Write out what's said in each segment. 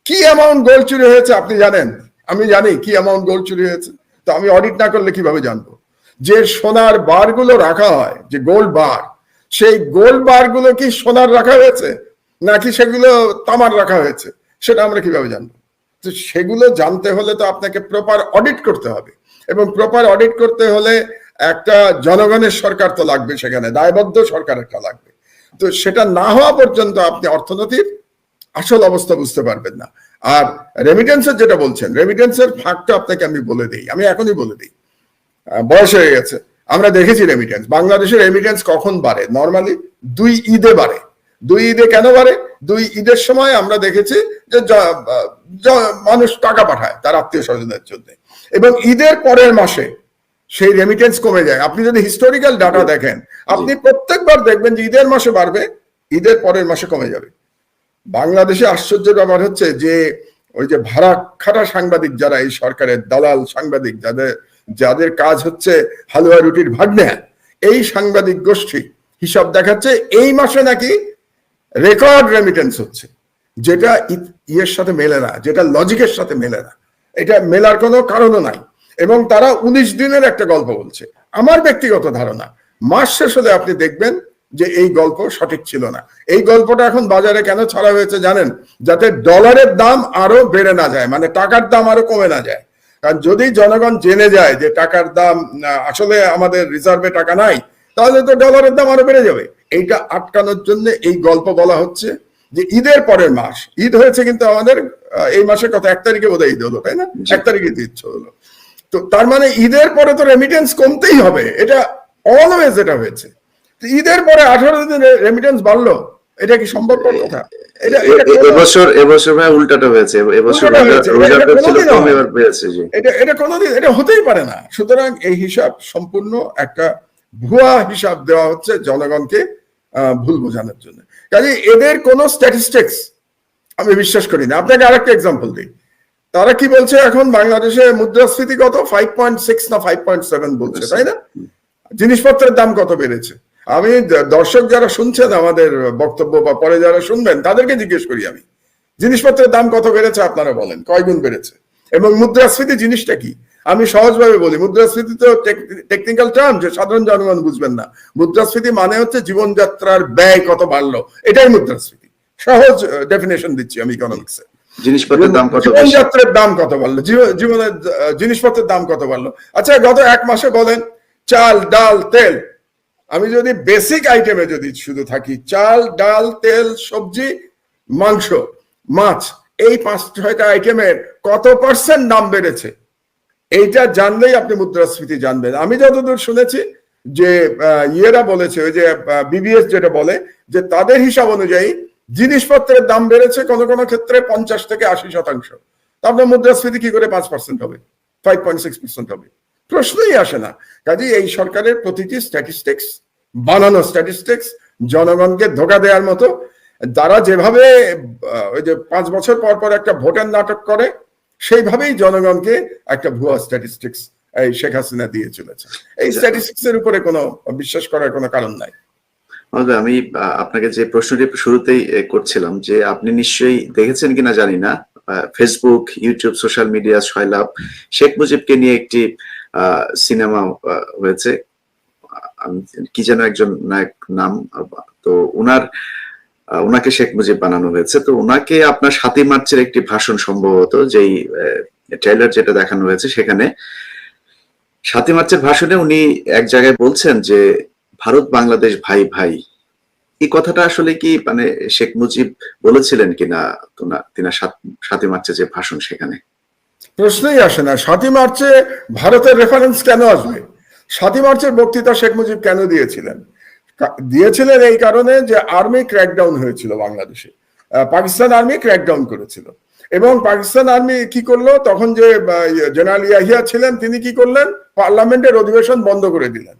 কি amount gold চুরি হয়েছে আপনি জানেন? আমি জানি কি অ্যামাউন্ট গোল্ড চুরি হয়েছে। তো আমি অডিট না করলে কিভাবে জানবো? যে সোনার বারগুলো রাখা হয়, যে গোল্ড বার, সেই গোল্ড বারগুলো কি সোনার রাখা হয়েছে নাকি সেগুলো তামার রাখা হয়েছে, সেটা আমরা কিভাবে জানবো? তো সেগুলো জানতে হলে তো আপনাকে প্রপার অডিট করতে হবে, এবং প্রপার অডিট করতে হলে একটা জনগণের সরকার তো লাগবে, সেখানে দায়বদ্ধ সরকার একটা লাগবে। তো সেটা না হওয়া পর্যন্ত আপনি অর্থনীতির আসল অবস্থা বুঝতে পারবেন না। আর রেমিটেন্সের যেটা বলছেন, রেমিটেন্সের ফাঁকটা আপনাকে আমি বলে দিই, আমি এখনই বলে দিই। বয়স হয়ে গেছে, আমরা দেখেছি রেমিটেন্স, বাংলাদেশের রেমিটেন্স কখন বাড়ে? নর্মালি 2 ঈদে বাড়ে। 2 ঈদে কেন বাড়ে? 2 ঈদের সময় আমরা দেখেছি যে মানুষ টাকা পাঠায় তার আত্মীয় স্বজনের জন্য, এবং ঈদের পরের মাসে সেই রেমিটেন্স কমে যায়। আপনি যদি হিস্টোরিক্যাল ডাটা দেখেন, আপনি প্রত্যেকবার দেখবেন যে ঈদের মাসে বাড়বে, ঈদের পরের মাসে কমে যাবে। বাংলাদেশে আশ্চর্যের ব্যাপার হচ্ছে যে ওই যে ভাড়া খাটা সাংবাদিক যারা, এই সরকারের দালাল সাংবাদিক, যাদের কাজ হচ্ছে হালুয়া রুটির ভাগ নেয়া, এই সাংবাদিক গোষ্ঠী হিসাব দেখাচ্ছে এই মাসে নাকি রেকর্ড রেমিটেন্স হচ্ছে, যেটা ইয়ের সাথে মেলে না, যেটা লজিকের সাথে মেলে না। এটা মেলার কোনো কারণও নাই, এবং তারা 19 দিনের একটা গল্প বলছে। আমার ব্যক্তিগত ধারণা, মাস শেষ হলে আপনি দেখবেন যে এই গল্প সঠিক ছিল না। এই গল্পটা এখন বাজারে কেন ছড়া হয়েছে জানেন? যাতে ডলারের দাম আরো বেড়ে না যায়, মানে টাকার দাম আরো কমে না যায়। কারণ যদি জনগণ জেনে যায় যে টাকার দাম আসলে আমাদের রিজার্ভে টাকা নাই, তাহলে তো ডলারের দাম আরো বেড়ে যাবে। এইটা আটকানোর জন্য এই গল্প বলা হচ্ছে যে ঈদের পরের মাস, ঈদ হয়েছে কিন্তু আমাদের এই মাসে কত 1 তারিখে বোধহয় ঈদ হলো, তাই না? 1 তারিখে ঈদ হলো। তো তার মানে ঈদের পরে তো রেমিটেন্স কমতেই হবে, এটা অলওয়েজ এটা হয়েছে। ঈদের পরে 18 দিন রেমিটেন্স বাড়লো, এটা কি সম্ভবপর কথা? এবছর ভাই উল্টাটা হয়েছে, এটা কোনোদিন এটা হতেই পারে না। সুতরাং এই হিসাব সম্পূর্ণ একটা ভুয়া হিসাব দেওয়া হচ্ছে জনগণকে ভুল বোঝানোর জন্য। কাজে এদের কোনো স্ট্যাটিস্টিক্স আমি বিশ্বাস করি না। আপনাকে আরেকটা এক্সাম্পল দিই। তারা কি বলছে এখন বাংলাদেশে মুদ্রাস্ফীতি কত? 5.6 না 5.7 বলছে, তাই না? জিনিসপত্রের দাম কত বেড়েছে? আমি দর্শক যারা শুনছেন আমাদের বক্তব্য বা পরে যারা শুনবেন তাদেরকে জিজ্ঞেস করি, আমি জিনিসপত্রের দাম কত বেড়েছে আপনারা বলেন, কয় গুণ বেড়েছে? এবং মুদ্রাস্ফীতি জিনিসটা কি? আমি সহজভাবে বলি, মুদ্রাস্ফীতি তো টেকনিক্যাল টার্ম, যে সাধারণ জনগণ বুঝবেন না। মুদ্রাস্ফীতি মানে হচ্ছে জীবনযাত্রার ব্যয় কত বাড়লো, এটাই মুদ্রাস্ফীতি। সহজ ডেফিনেশন দিচ্ছি আমি ইকোনমিক্সে। জিনিসপত্রের দাম কত, জীবনযাত্রার দাম কত বাড়লো, জীবনের জিনিসপত্রের দাম কত বাড়লো। আচ্ছা, গত 1 মাসে বলেন চাল, ডাল, তেল, আমি যদি বেসিক আইটেমে যদি শুধু থাকি, চাল, ডাল, তেল, সবজি, মাংস, মাছ, এই 5-6টা আইটেমের কত % দাম বেড়েছে, এইটা জানলেই আপনি মুদ্রাস্ফীতি জানবেন। আমি যতদূর শুনেছি যে ইয়েরা বলেছে, ওই যে বিবিএস যেটা বলে, যে তাদের হিসাব অনুযায়ী জিনিসপত্রের দাম বেড়েছে কোনো কোনো ক্ষেত্রে 50 থেকে 80%। আপনার মুদ্রাস্ফীতি কি করে 5% হবে, 5.6% হবে? প্রশ্নই আসে না। কাজে এই সরকারের প্রতিটি স্ট্যাটিস্টিক্স বানানো স্ট্যাটিস্টিক্স, জনগণকে ধোঁকা দেওয়ার মতো। তারা যেভাবে ওই যে 5 বছর পর পর একটা ভোটের নাটক করে, সেইভাবেই জনগণকে একটা ভুয়া স্ট্যাটিস্টিক্স এই শেখ হাসিনা দিয়ে চলেছে। এই স্ট্যাটিস্টিক্স এর উপরে কোনো বিশ্বাস করার কোনো কারণ নাই। আমি আপনাকে যে প্রশ্নটি শুরুতেই করছিলাম, যে আপনি নিশ্চয়ই দেখেছেন কিনা জানি না, ফেসবুক, ইউটিউব, সোশ্যাল মিডিয়া সয়লাব শেখ মুজিবকে নিয়ে একটি সিনেমা হয়েছে, কি যেন একজন নায়ক নাম, তো ওনাকে শেখ মুজিব বানানো হয়েছে। তো ওনাকে আপনার 7ই মার্চের একটি ভাষণ, সম্ভবত যেই ট্রেলার যেটা দেখানো হয়েছে, সেখানে 7ই মার্চের ভাষণে উনি এক জায়গায় বলছেন যে ভারত বাংলাদেশ ভাই ভাই। এই কথাটা আসলে কি মানে শেখ মুজিব বলেছিলেন কিনা তিনি 7ই মার্চে যে ভাষণ, সেখানে প্রশ্নই আসে না। 7ই মার্চে ভারতের রেফারেন্স কেন আসবে? 7ই মার্চের বক্তৃতা শেখ মুজিব কেন দিয়েছিলেন? দিয়েছিলেন এই কারণে যে আর্মি ক্র্যাকডাউন হয়েছিল বাংলাদেশে, পাকিস্তান আর্মি ক্র্যাকডাউন করেছিল, এবং পাকিস্তান আর্মি কি করলো, তখন যে জেনারেল ইয়াহিয়া ছিলেন তিনি কি করলেন, পার্লামেন্টের অধিবেশন বন্ধ করে দিলেন।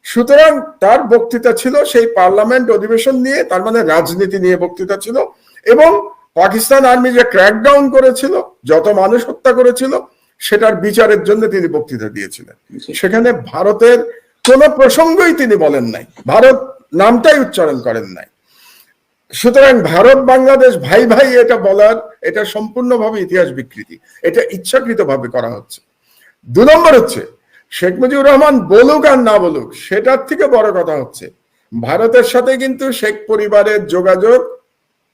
সুতরাং তার বক্তৃতা ছিল সেই পার্লামেন্ট অধিবেশন নিয়ে, তার মানে রাজনীতি নিয়ে বক্তৃতা ছিল। এবং পাকিস্তান আর্মি যে ক্র্যাকডাউন করেছিল, যত মানুষ হত্যা করেছিল, সেটার বিচারের জন্য তিনি বক্তৃতা দিয়েছিলেন। সেখানে ভারতের কোন প্রসঙ্গই তিনি বলেন নাই, ভারত নামটাই উচ্চারণ করেন নাই। সুতরাং ভারত বাংলাদেশ ভাই ভাই এটা বলার, এটা সম্পূর্ণভাবে ইতিহাস বিকৃতি, এটা ইচ্ছাকৃতভাবে করা হচ্ছে। 2 নম্বর হচ্ছে, শেখ মুজিবুর রহমান বলুক আর না বলুক, সেটার থেকে বড় কথা হচ্ছে ভারতের সাথে কিন্তু শেখ পরিবারের যোগাযোগ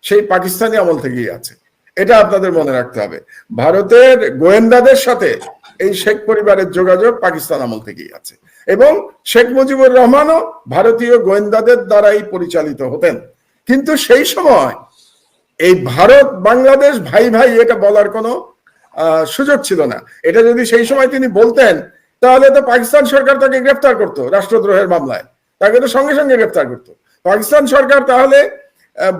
সেই পাকিস্তানি আমল থেকেই আছে। এটা আপনাদের মনে রাখতে হবে। ভারতের গোয়েন্দাদের সাথে এই শেখ পরিবারের যোগাযোগ পাকিস্তান আমল থেকেই আছে, এবং শেখ মুজিবুর রহমানও ভারতীয় গোয়েন্দাদের দ্বারাই পরিচালিত হতেন। কিন্তু সেই সময় এই ভারত বাংলাদেশ ভাই ভাই এটা বলার কোনো সুযোগ ছিল না। এটা যদি সেই সময় তিনি বলতেন, তাহলে তো পাকিস্তান সরকার তাকে গ্রেফতার করতো রাষ্ট্রদ্রোহের মামলায়, তাকে তো সঙ্গে সঙ্গে গ্রেফতার করতো পাকিস্তান সরকার। তাহলে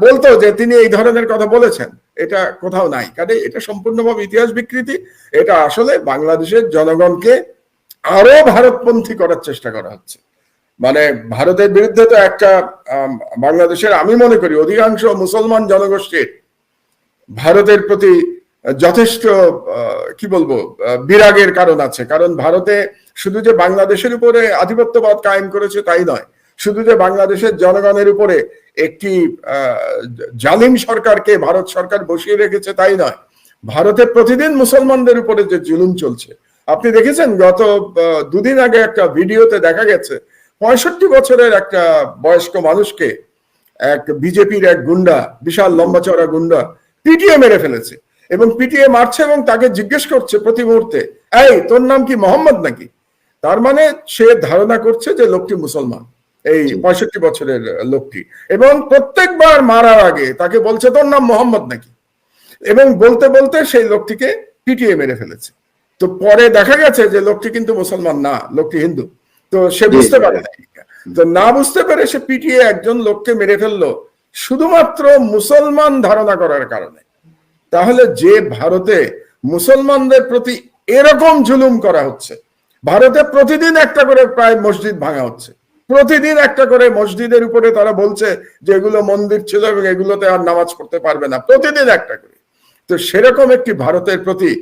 বলতো যে তিনি এই ধরনের কথা বলেছেন। এটা কোথাও নাই, কারণ এটা সম্পূর্ণভাবে ইতিহাস বিকৃতি। এটা আসলে বাংলাদেশের জনগণকে আরো ভারতপন্থী করার চেষ্টা করা হচ্ছে। মানে ভারতের বিরুদ্ধে তো একটা বাংলাদেশের, আমি মনে করি অধিকাংশ মুসলমান জনগোষ্ঠীর ভারতের প্রতি যথেষ্ট কি বলবো বিরাগের কারণ আছে। কারণ ভারতে শুধু যে বাংলাদেশের উপরে আধিপত্যবাদ কায়েম করেছে তাই নয়, শুধু যে বাংলাদেশের জনগণের উপরে একটি জালিম সরকারকে ভারত সরকার বসিয়ে রেখেছে তাই নয়, ভারতে প্রতিদিন মুসলমানদের উপরে যে জুলুম চলছে। আপনি দেখেছেন গত 2 দিন আগে একটা ভিডিওতে দেখা গেছে 65 বছরের একটা বয়স্ক মানুষকে এক বিজেপির এক গুন্ডা, বিশাল লম্বা চড়া গুন্ডা, পিটিয়ে মেরে ফেলেছে। এবং পিটিয়ে মারছে এবং তাকে জিজ্ঞেস করছে প্রতি মুহূর্তে, এই তোর নাম কি মোহাম্মদ নাকি? তার মানে সে ধারণা করছে যে লোকটি মুসলমান, এই 65 বছরের লোকটি। এবং প্রত্যেকবার মারার আগে তাকে বলছে তোর নাম মোহাম্মদ নাকি, এবং বলতে বলতে সেই লোকটিকে পিটিয়ে মেরে ফেলেছে। তো পরে দেখা গেছে যে লোকটি কিন্তু মুসলমান না, লোকটি হিন্দু। তো সে বুঝতে পারে না, তো না বুঝতে পেরে সে পিটিয়ে একজন লোককে মেরে ফেললো শুধুমাত্র মুসলমান ধারণা করার কারণে। তাহলে যে ভারতে মুসলমানদের প্রতি এরকম জুলুম করা হচ্ছে, ভারতে প্রতিদিন একটা করে প্রায় মসজিদ ভাঙা হচ্ছে, প্রতিদিন একটা করে মসজিদের উপরে তারা বলছে যে এগুলো মন্দির ছিল এবং এগুলোতে আর নামাজ পড়তে পারবে না, প্রতিদিন একটা করে। তো সেরকম একটি ভারতের প্রতি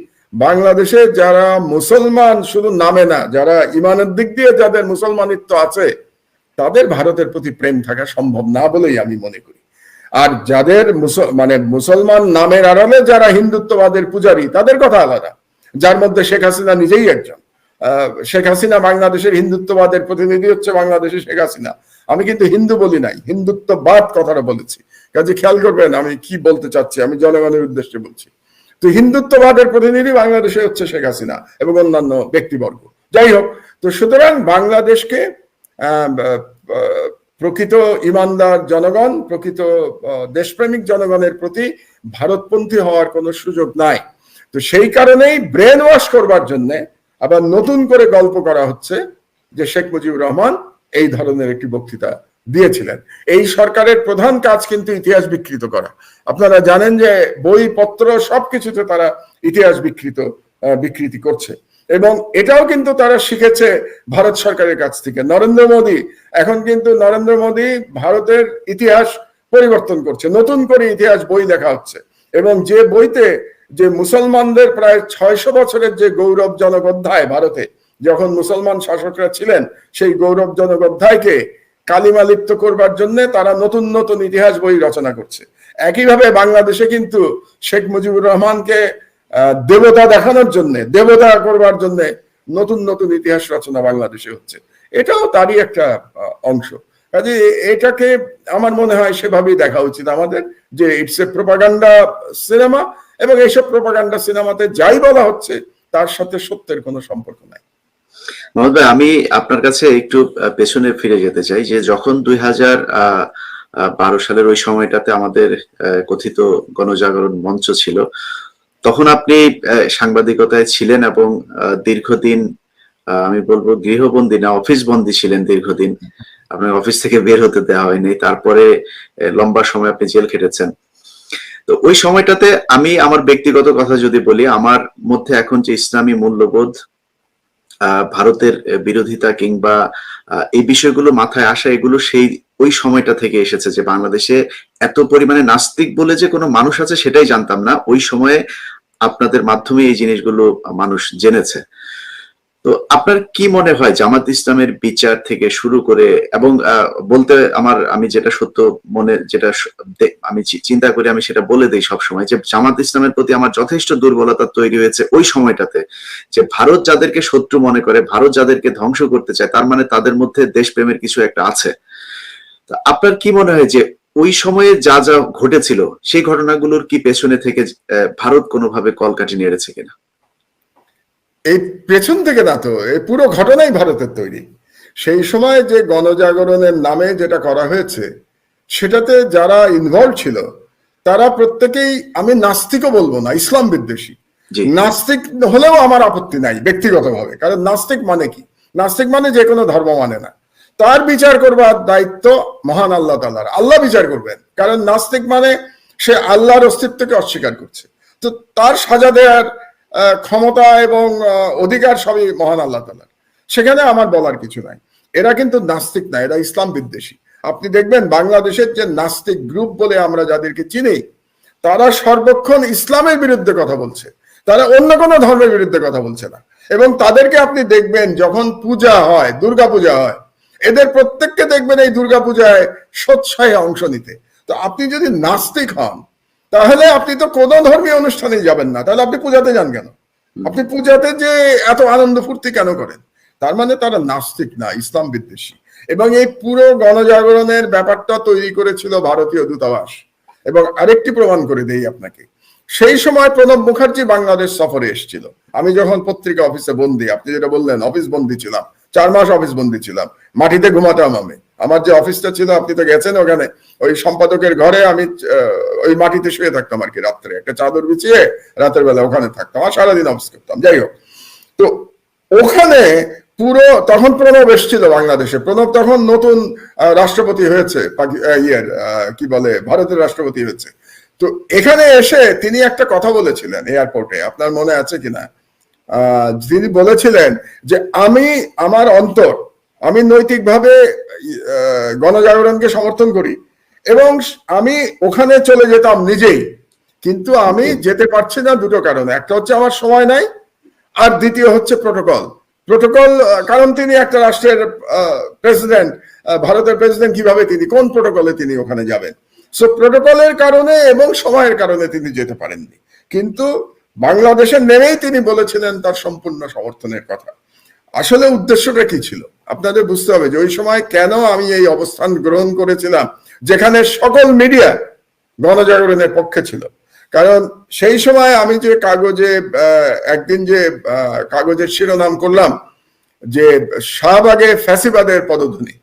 বাংলাদেশে যারা মুসলমান শুধু নামে না, যারা ইমানের দিক দিয়ে যাদের মুসলমানিত্ব আছে, তাদের ভারতের প্রতি প্রেম থাকা সম্ভব না বলেই আমি মনে করি। আর যাদের মানে মুসলমান নামের আড়ালে যারা হিন্দুত্ববাদের পূজারী, তাদের কথা আলাদা, যার মধ্যে শেখ হাসিনা নিজেই একজন। শেখ হাসিনা বাংলাদেশের হিন্দুত্ববাদের প্রতিনিধি হচ্ছে বাংলাদেশের শেখ হাসিনা। আমি কিন্তু হিন্দু বলি নাই, হিন্দুত্ববাদ কথাটা বলেছি। কাজে খেয়াল করবেন আমি কি বলতে চাচ্ছি, আমি জনগণের উদ্দেশ্যে বলছি। তো হিন্দুত্ববাদের প্রতিনিধি বাংলাদেশে হচ্ছে শেখ হাসিনা এবং অন্যান্য ব্যক্তিবর্গ। যাই হোক, তো সুতরাং বাংলাদেশকে প্রকৃত ইমানদার জনগণ, প্রকৃত দেশপ্রেমিক জনগণের প্রতি ভারতপন্থী হওয়ার কোনো সুযোগ নাই। তো সেই কারণেই ব্রেন ওয়াশ করবার জন্য আবার নতুন করে গল্প করা হচ্ছে যে শেখ মুজিবুর রহমান এই ধরনের একটি বক্তৃতা দিয়েছিলেন। এই সরকারের প্রধান কাজ কিন্তু ইতিহাস বিকৃত করা। আপনারা জানেন যে বইপত্র সবকিছুতে তারা ইতিহাস বিকৃতি করছে, এবং এটাও কিন্তু তারা শিখেছে ভারত সরকারের কাছ থেকে। নরেন্দ্র মোদী এখন কিন্তু ভারতের ইতিহাস পরিবর্তন করছে, নতুন করে ইতিহাস বই লেখা হচ্ছে, এবং যে বইতে যে মুসলমানদের প্রায় 600 বছরের যে গৌরবজনক অধ্যায়, ভারতে যখন মুসলমান শাসকরা ছিলেন, সেই গৌরবজনক অধ্যায়কে কালিমা লিপ্ত করবার জন্য তারা নতুন নতুন ইতিহাস বই রচনা করছে। একইভাবে বাংলাদেশে কিন্তু শেখ মুজিবুর রহমানকে দেবতা দেখানোর জন্য, দেবতা করবার জন্য নতুন নতুন ইতিহাস রচনা বাংলাদেশে হচ্ছে। এটাও তারই একটা অংশ। কাজে এটাকে আমার মনে হয় সেভাবেই দেখা উচিত আমাদের, যে ইটস এ প্রোপাগান্ডা সিনেমা, এবং এইসব প্রোপাগান্ডা সিনেমাতে যাই বলা হচ্ছে তার সাথে সত্যের কোনো সম্পর্ক নাই। মোহাম্মদ ভাই, আমি আপনার কাছে একটু পেছনে ফিরে যেতে চাই, যে যখন 2012 সালের ওই সময়টাতে আমাদের কথিত গণজাগরণ মঞ্চ ছিল, তখন আপনি সাংবাদিকতায় ছিলেন এবং দীর্ঘদিন, আমি বলবো গৃহবন্দী না অফিস বন্দী ছিলেন দীর্ঘদিন। আপনার অফিস থেকে বের হতে দেওয়া হয়নি, তারপরে লম্বা সময় আপনি জেল খেটেছেন। তো ওই সময়টাতে আমি আমার ব্যক্তিগত কথা যদি বলি, আমার মধ্যে এখন যে ইসলামী মূল্যবোধ, ভারতের বিরোধিতা কিংবা এই বিষয়গুলো মাথায় আসা, এগুলো সেই ওই সময়টা থেকে এসেছে। যে বাংলাদেশে এত পরিমাণে নাস্তিক বলে যে কোনো মানুষ আছে সেটাই জানতাম না, ওই সময়ে আপনাদের মাধ্যমে এই জিনিসগুলো মানুষ জেনেছে। তো আপনার কি মনে হয় জামাত ইসলামের বিচার থেকে শুরু করে, এবং বলতে আমি যেটা সত্য মনে, যেটা আমি চিন্তা করি, আমি সেটা বলে দিই সবসময়, যে জামাত ইসলামের প্রতি আমার যথেষ্ট দুর্বলতা তৈরি হয়েছে ওই সময়টাতে, যে ভারত যাদেরকে শত্রু মনে করে, ভারত যাদেরকে ধ্বংস করতে চায়, তার মানে তাদের মধ্যে দেশপ্রেমের কিছু একটা আছে। আপনার কি মনে হয় যে ওই সময়ে যা যা ঘটেছিল সেই ঘটনাগুলোর কি পেছনে থেকে ভারত কোনোভাবে কলকাঠি নেড়েছে কিনা? এই পেছন থেকে না তো, এই পুরো ঘটনাই ভারতের তৈরি। সেই সময় যে গণজাগরণের নামে যেটা করা হয়েছে সেটাতে যারা ইনভলভ ছিল তারা প্রত্যেকেই, আমি নাস্তিকও বলবো না, ইসলাম বিদ্বেষী। নাস্তিক হলেও আমার আপত্তি নাই ব্যক্তিগতভাবে, কারণ নাস্তিক মানে কি? নাস্তিক মানে যে কোনো ধর্ম মানে না। তার বিচার করবার দায়িত্ব মহান আল্লাহ তাআলার, আল্লাহ বিচার করবেন। কারণ নাস্তিক মানে সে আল্লাহর অস্তিত্বকে অস্বীকার করছে, তো তার সাজা দেওয়ার ক্ষমতা এবং অধিকার সবই মহান আল্লাহ তাআলার, সেখানে আমার বলার কিছু নাই। এরা কিন্তু নাস্তিক না, এরা ইসলাম বিদ্বেষী। আপনি দেখবেন বাংলাদেশের যে নাস্তিক গ্রুপ বলে আমরা যাদেরকে চিনি, তারা সর্বক্ষণ ইসলামের বিরুদ্ধে কথা বলছে, তারা অন্য কোনো ধর্মের বিরুদ্ধে কথা বলছে না। এবং তাদেরকে আপনি দেখবেন যখন পূজা হয়, দুর্গা পূজা হয়, এদের প্রত্যেককে দেখবেন এই দুর্গা পূজায় সোৎসাহে অংশ নিতে। তো আপনি যদি নাস্তিক হন তাহলে আপনি তো কোনো ধর্মীয় অনুষ্ঠানে যাবেন না, তাহলে আপনি পূজাতে যান কেন? আপনি পূজাতে যে এত আনন্দ ফুর্তি কেন করেন? তার মানে তারা নাস্তিক না, ইসলাম বিদ্বেষী। এবং এই পুরো গণজাগরণের ব্যাপারটা তৈরি করেছিল ভারতীয় দূতাবাস। এবং আরেকটি প্রমাণ করে দেই আপনাকে, সেই সময় প্রণব মুখার্জি বাংলাদেশ সফরে এসেছিল। আমি যখন পত্রিকা অফিসে বন্দী, আপনি যেটা বললেন অফিস বন্দী ছিলাম, 4 মাস অফিস বন্দী ছিলাম, মাটিতে ঘুমাতাম আমি। আমার যে অফিসটা ছিল, আপনি তো গেছেন ওখানে, ওই সম্পাদকের ঘরে আমি ওই মাটিতে শুয়ে থাকতাম আর কি, রাত্রে একটা চাদর বিছিয়ে রাতের বেলা ওখানে থাকতাম, আর সারাদিন অফিস করতাম। যাই হোক, তো ওখানে পুরো, তখন প্রণব এসেছিল বাংলাদেশে। প্রণব তখন নতুন রাষ্ট্রপতি হয়েছে, কি বলে, ভারতের রাষ্ট্রপতি হয়েছে। তো এখানে এসে তিনি একটা কথা বলেছিলেন এয়ারপোর্টে, আপনার মনে আছে কিনা? তিনি বলেছিলেন যে আমার অন্তর, আমি নৈতিকভাবে গণজাগরণকে সমর্থন করি এবং আমি ওখানে চলে যেতাম নিজেই, কিন্তু আমি যেতে পারছি না দুটো কারণে। একটা হচ্ছে আমার সময় নাই, আর দ্বিতীয় হচ্ছে প্রোটোকল। কারণ তিনি একটা রাষ্ট্রের প্রেসিডেন্ট, ভারতের প্রেসিডেন্ট, কিভাবে তিনি কোন প্রোটোকলে তিনি ওখানে যাবেন? সো প্রোটোকলের কারণে এবং সময়ের কারণে তিনি যেতে পারেননি। কিন্তু বাংলাদেশে নেমেই তিনি বলেছিলেন তার সম্পূর্ণ সমর্থনের কথা। আসলে উদ্দেশ্যটা কি ছিল আপনাদের বুঝতে হবে, যে ওই সময় কেন আমি এই অবস্থান গ্রহণ করেছিলাম যেখানে সকল মিডিয়া গণজাগরণের পক্ষে ছিল। কারণ সেই সময় আমি যে কাগজে একদিন যে কাগজের শিরোনাম করলাম যে শাহবাগে ফ্যাসিবাদের পদধ্বনি,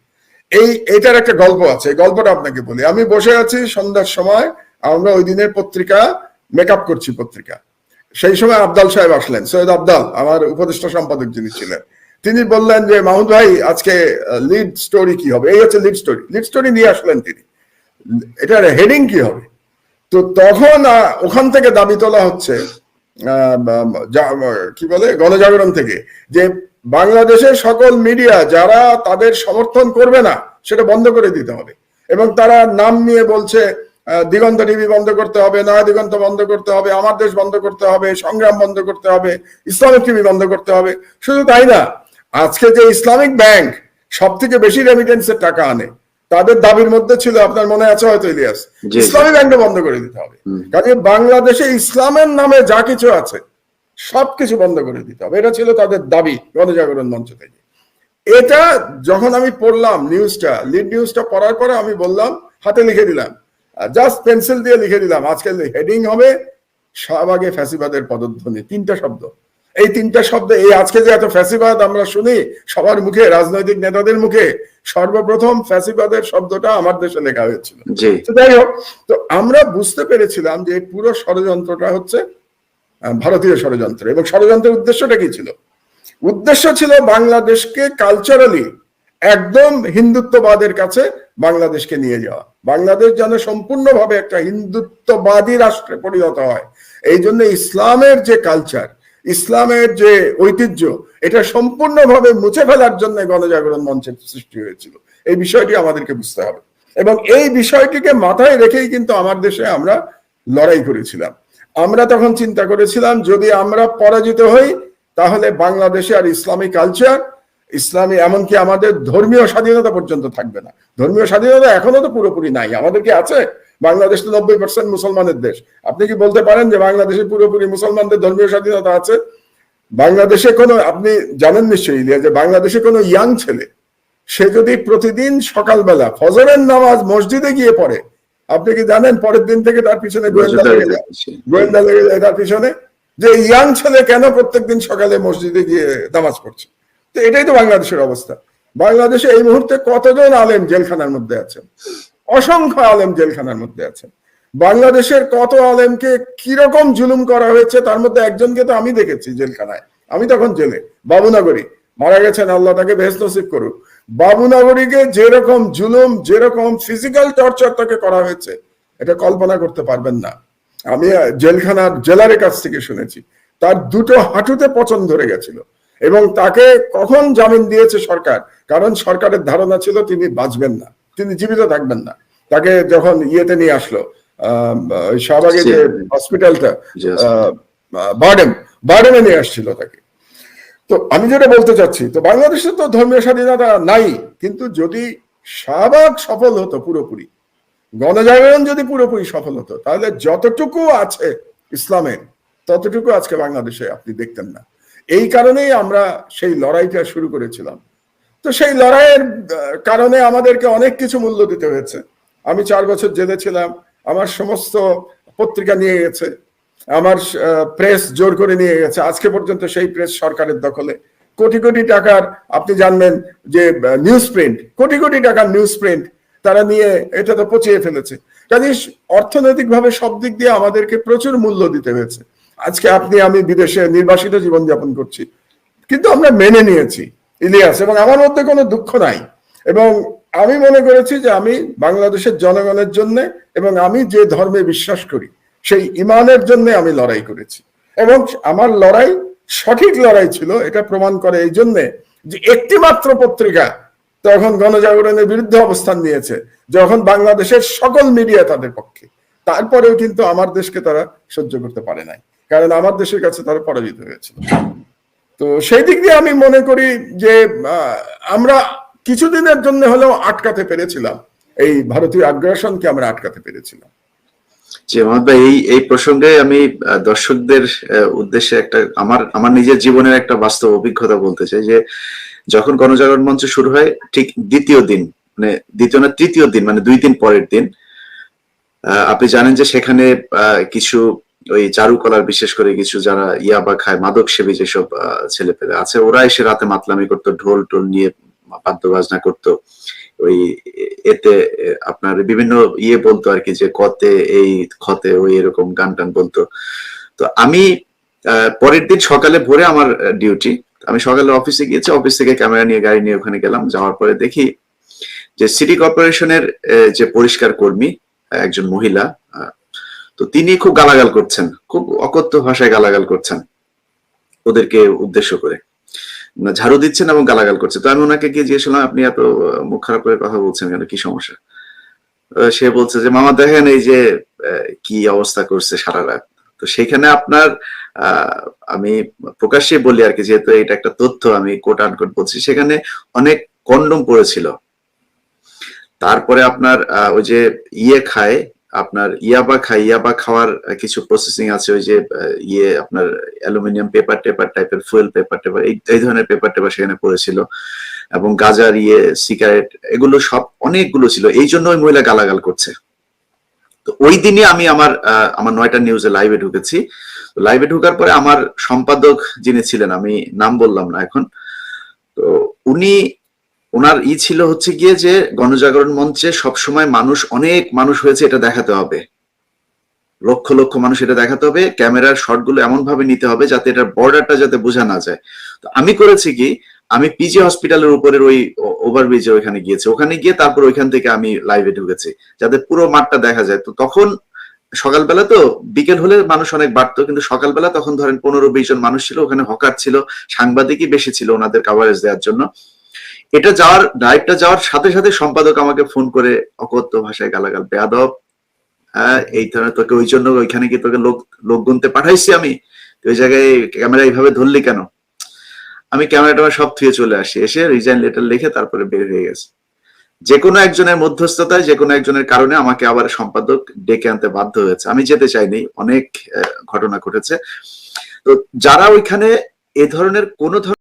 এইটার একটা গল্প আছে। গল্পটা আপনাকে বলি। আমি বসে আছি সন্ধ্যার সময়, আমরা ওই দিনের পত্রিকা মেকআপ করছি পত্রিকা। সেই সময় আবদাল সাহেব আসলেন, সৈয়দ আবদাল, আমার উপদেষ্টা সম্পাদক যিনি ছিলেন। তিনি বললেন যে মাহমুদ ভাই আজকে লিড স্টোরি কি হবে? এই হচ্ছে লিড স্টোরি নিয়ে আসলেন তিনি, এটার হেডিং কি হবে? তো তখন ওখান থেকে দাবি তোলা হচ্ছে, কি বলে, গণজাগরণ থেকে, যে বাংলাদেশের সকল মিডিয়া যারা তাদের সমর্থন করবে না সেটা বন্ধ করে দিতে হবে। এবং তারা নাম নিয়ে বলছে দিগন্ত টিভি বন্ধ করতে হবে, নয়া দিগন্ত বন্ধ করতে হবে, আমার দেশ বন্ধ করতে হবে, সংগ্রাম বন্ধ করতে হবে, ইসলামিক টিভি বন্ধ করতে হবে। শুধু তাই না, আজকে যে ইসলামিক ব্যাংক সব থেকে বেশি রেমিটেন্সের টাকা আনে, তাদের দাবির মধ্যে ছিল, আপনার মনে আছে হয়তো ইলিয়াস, ইসলামী ব্যাংকটা বন্ধ করে দিতে হবে। কাজে বাংলাদেশে ইসলামের নামে যা কিছু আছে সবকিছু বন্ধ করে দিতে হবে, এটা ছিল তাদের দাবি গণজাগরণ মঞ্চ থেকে। এটা যখন আমি পড়লাম নিউজটা, লিড নিউজটা পড়ার পরে আমি বললাম, হাতে লিখে দিলাম, জাস্ট পেন্সিল দিয়ে লিখে দিলাম, আজকে হেডিং হবে শাহবাগে ফ্যাসিবাদের পদধ্বনি। 3টা শব্দ, এই 3টা শব্দ, এই আজকে যে এত ফ্যাসিবাদ আমরা শুনি সবার মুখে, রাজনৈতিক নেতাদের মুখে, সর্বপ্রথম ফ্যাসিবাদের শব্দটা আমার দেশে লেখা হয়েছিল। যাই হোক, তো আমরা বুঝতে পেরেছিলাম যে এই পুরো ষড়যন্ত্রটা হচ্ছে ভারতীয় ষড়যন্ত্র। এবং ষড়যন্ত্রের উদ্দেশ্যটা কি ছিল? উদ্দেশ্য ছিল বাংলাদেশকে কালচারালি একদম হিন্দুত্ববাদের কাছে বাংলাদেশকে নিয়ে যাওয়া। বাংলাদেশ যেন সম্পূর্ণভাবে একটা হিন্দুত্ববাদী রাষ্ট্রে পরিণত হয়। এই জন্য ইসলামের যে কালচার, ইসলামের যে ঐতিহ্য, এটা সম্পূর্ণভাবে মুছে ফেলার জন্য গণজাগরণ মঞ্চের সৃষ্টি হয়েছিল। এই বিষয়টি আমাদেরকে বুঝতে হবে। এবং এই বিষয়টিকে মাথায় রেখেই কিন্তু আমার দেশে আমরা লড়াই করেছিলাম। আমরা তখন চিন্তা করেছিলাম, যদি আমরা পরাজিত হই তাহলে বাংলাদেশে আর ইসলামী কালচার, ইসলামী এমনকি আমাদের ধর্মীয় স্বাধীনতা পর্যন্ত থাকবে না। ধর্মীয় স্বাধীনতা এখনো তো পুরোপুরি নাই। আমাদের কি আছে? বাংলাদেশ তো 90% মুসলমানের দেশ। আপনি কি বলতে পারেন যে বাংলাদেশে পুরোপুরি মুসলমানদের ধর্মীয় স্বাধীনতা আছে? বাংলাদেশে কোনো, আপনি জানেন নিশ্চয়ই যে বাংলাদেশে কোনো ইয়াং ছেলে সে যদি প্রতিদিন সকালবেলা ফজরের নামাজ মসজিদে গিয়ে পড়ে, আপনি কি জানেন পরের দিন থেকে তার পিছনে গোয়েন্দা লেগে যায়, গোয়েন্দা লেগে যায় তার পিছনে, যে ইয়াং ছেলে কেন প্রত্যেকদিন সকালে মসজিদে গিয়ে নামাজ পড়ছে। তো এটাই তো বাংলাদেশের অবস্থা। বাংলাদেশে এই মুহূর্তে কতজন আলেম জেলখানার মধ্যে আছেন? অসংখ্য আলেম জেলখানার মধ্যে আছেন। বাংলাদেশের কত আলেমকে কিরকম জুলুম করা হয়েছে, তার মধ্যে একজনকে তো আমি দেখেছি জেলখানায়, আমি তখন জেলে, বাবুনগরী, মারা গেছেন, আল্লাহ তাকে বেহেশত নসিব করুক। বাবুনগরীকে যেরকম জুলুম, যেরকম ফিজিক্যাল টর্চার তাকে করা হয়েছে, এটা কল্পনা করতে পারবেন না। আমি জেলখানার জেলারের কাছ থেকে শুনেছি তার দুটো হাঁটুতে পচন ধরে গেছিল, এবং তাকে কখন জামিন দিয়েছে সরকার, কারণ সরকারের ধারণা ছিল তিনি বাঁচবেন না, তিনি জীবিত থাকবেন না। তাকে যখন ইয়েতে নিয়ে আসলো, শাহবাগে যে হসপিটালটা, বার্ডেনে নিয়ে আসছিল তাকে। তো আমি যেটা বলতে চাচ্ছি, তো বাংলাদেশে তো ধর্মীয় স্বাধীনতা নাই, কিন্তু যদি শাহবাগ সফল হতো পুরোপুরি, গণজাগরণ যদি পুরোপুরি সফল হতো, তাহলে যতটুকু আছে ইসলামের ততটুকু আজকে বাংলাদেশে আপনি দেখতেন না। এই কারণেই আমরা সেই লড়াইটা শুরু করেছিলাম। তো সেই লড়াইয়ের কারণে আমাদেরকে অনেক কিছু মূল্য দিতে হয়েছে। আমি 4 বছর জেলে ছিলাম, আমার সমস্ত পত্রিকা নিয়ে গেছে, আমার প্রেস জোর করে নিয়ে গেছে, আজকে পর্যন্ত সেই প্রেস সরকারের দখলে। কোটি কোটি টাকার, আপনি জানবেন যে নিউজ প্রিন্ট, কোটি কোটি টাকার নিউজ প্রিন্ট তারা নিয়ে এটা তো পচিয়ে ফেলেছে। কাজে অর্থনৈতিকভাবে সব দিক দিয়ে আমাদেরকে প্রচুর মূল্য দিতে হয়েছে। আজকে আপনি আমি বিদেশে নির্বাসিত জীবনযাপন করছি, কিন্তু আমরা মেনে নিয়েছি ইলিয়াস, এবং আমার মধ্যে কোনো দুঃখ নাই। এবং আমি মনে করেছি যে আমি বাংলাদেশের জনগণের জন্য, এবং আমি যে ধর্মে বিশ্বাস করি সেই ইমানের জন্য আমি লড়াই করেছি, এবং আমার লড়াই সঠিক লড়াই ছিল। এটা প্রমাণ করে এই জন্যে যে একটি মাত্র পত্রিকা তখন গণজাগরণের বিরুদ্ধে অবস্থান নিয়েছে, যখন বাংলাদেশের সকল মিডিয়া তাদের পক্ষে। তারপরেও কিন্তু আমার দেশকে তারা সহ্য করতে পারে নাই, কারণ আমার দেশের কাছে তারা পরাজিত হয়েছিল। তো সেই দিক দিয়ে আমি মনে করি যে আমরা কিছুদিনের জন্য হলেও আটকাতে পেরেছিলাম, এই ভারতীয় আগ্রাসনকে আমরা আটকাতে পেরেছিলাম। জি মোহাম্মদ ভাই, এই প্রসঙ্গে আমি দর্শকদের উদ্দেশ্যে একটা আমার নিজের জীবনের একটা বাস্তব অভিজ্ঞতা বলতে চাই। যে যখন গণজাগরণ মঞ্চ শুরু হয়, ঠিক দ্বিতীয় দিন, মানে দ্বিতীয় না তৃতীয় দিন, মানে 2 দিন পরের দিন, আপনি জানেন যে সেখানে কিছু ওই চারুকলার, বিশেষ করে কিছু যারা ইয়াবা খায়, মাদক সেবী যেসব ছেলে পেলে আছে, ওরা এসে রাতে মাতলামি করতো, ঢোল টোল নিয়ে বাদ্য বাজনা করতো। ওই এতে আপনার বিভিন্ন বলতো আর কি, যে কতে এই ক্ষতে ওই এরকম গান টান বলতো। তো আমি পরের দিন সকালে ভোরে আমার ডিউটি, আমি সকালে অফিসে গিয়েছি, অফিস থেকে ক্যামেরা নিয়ে গাড়ি নিয়ে ওখানে গেলাম। যাওয়ার পরে দেখি যে সিটি কর্পোরেশনের যে পরিষ্কার কর্মী একজন মহিলা, তো তিনি খুব গালাগাল করছেন, খুব অকথ্য ভাষায় গালাগাল করছেন ওদেরকে উদ্দেশ্য করে, ঝাড়ু দিচ্ছেন এবং গালাগাল করছে। তো আমি ওনাকে গিয়ে জিজ্ঞেস, আপনি এত মুখ খারাপ করে কথা বলছেন কেন, কি সমস্যা? সে বলছে যে মামা দেখেন এই যে কি অবস্থা করছে সারা রাত। তো সেখানে আপনার আমি প্রকাশ্যে বলি আর কি, যেহেতু এটা একটা তথ্য আমি কোট আনকোট বলছি, সেখানে অনেক কন্ডম পড়েছিল। তারপরে আপনার ওই যে খায়, আপনার ইয়াবা খাওয়ার কিছু প্রসেসিং আছে, ওই যে আপনার অ্যালুমিনিয়াম পেপার টেপার টাইপের, ফুয়েল পেপার টেপার, এই ধরনের পেপার টেপার সেখানে পড়েছিল, এবং গাজার সিগারেট, এগুলো সব অনেকগুলো ছিল। এই জন্য ওই মহিলা গালাগাল করছে। তো ওই দিনই আমি আমার 9টা নিউজে লাইভে ঢুকেছি। লাইভে ঢুকার পরে আমার সম্পাদক যিনি ছিলেন, আমি নাম বললাম না এখন, তো ওনার ছিল হচ্ছে গিয়ে যে গণজাগরণ মঞ্চে সবসময় মানুষ, অনেক মানুষ হয়েছে এটা দেখাতে হবে, লক্ষ লক্ষ মানুষ এটা দেখাতে হবে, ক্যামেরার শটগুলো এমন ভাবে নিতে হবে যাতে এটার বর্ডারটা যাতে বোঝা না যায়। তো আমি করেছি কি, আমি পিজি হসপিটালের উপরের ওই ওভারব্রিজে ওইখানে গিয়েছি, ওখানে গিয়ে তারপর ওইখান থেকে আমি লাইভে ঢুকেছি যাতে পুরো মাঠটা দেখা যায়। তো তখন সকালবেলা, তো বিকেল হলে মানুষ অনেক বাড়তো, কিন্তু সকালবেলা তখন ধরেন 15-20 জন মানুষ ছিল, ওখানে হকার ছিল, সাংবাদিকই বেশি ছিল ওনাদের কাভারেজ দেওয়ার জন্য। এটা লাইভটা যাওয়ার সাথে সাথে সম্পাদক আমাকে ফোন করে অকথ্য ভাষায় গালাগাল, বেয়াদব, হ্যাঁ এই ধরনের, তোকে ওই জন্য ওইখানে কি তোকে লোক গুনতে পাঠাইছি আমি, ওই জায়গায় ক্যামেরা এইভাবে ধরলি কেন, আমি ক্যামেরা সব থুয়ে চলে আসি, এসে রিজাইন লেটার লিখে তারপরে বের হয়ে গেছে। যে কোনো একজনের মধ্যস্থতায়, যে কোনো একজনের কারণে আমাকে আবার সম্পাদক ডেকে আনতে বাধ্য হয়েছে। আমি যেতে চাইনি, অনেক ঘটনা ঘটেছে। তো যারা ওইখানে এ ধরনের কোনো